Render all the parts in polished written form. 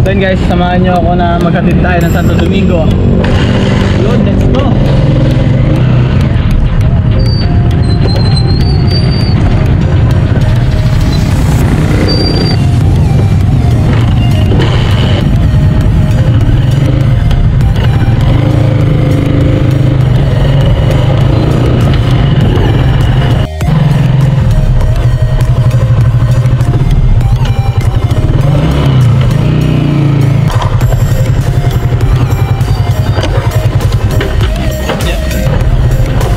Then guys, samahan nyo ako na maghatid tayo ng Santo Domingo. Yun, let's go!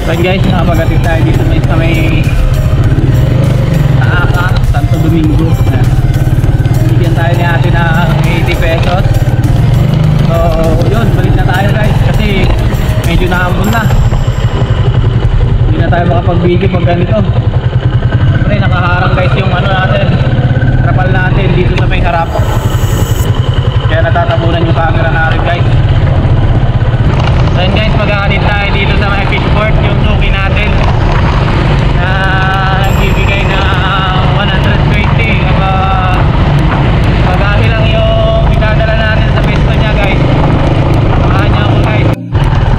Right guys, nakapagating tayo dito sa may Taaka, Santo Domingo. Bigyan tayo ni ate na 80 pesos. So yun, balik na tayo guys kasi medyo naambon na. Hindi na tayo makapag-video pag ganito. Siyempre nakaharang guys yung ano natin, trapal natin dito sa may harap. Kaya natatabunan yung camera natin guys. So yun guys, magkakadit tayo dito sa may fishport, yung suki natin na nagbibigay na 120 kapag magahi lang yung itadala natin sa pesto niya guys. Samahan niyo ako guys.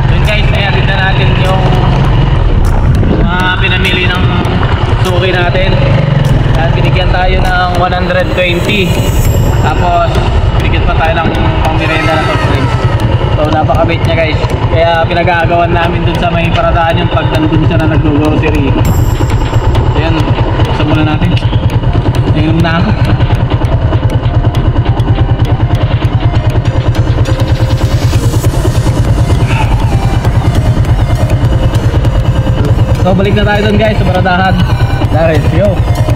So yun guys, nayadit na natin yung pinamili ng suki natin at binigyan tayo ng 120, tapos binigyan pa tayo ng pangmerenda na soft drinks. So napakabait niya guys, kaya pinag-aagawan namin dun sa may paradaan yung pag nandun siya na nag-grocery. So yan, buksan muna natin. Nainom na ako. So balik na tayo dun guys sa paradahan. Let's go!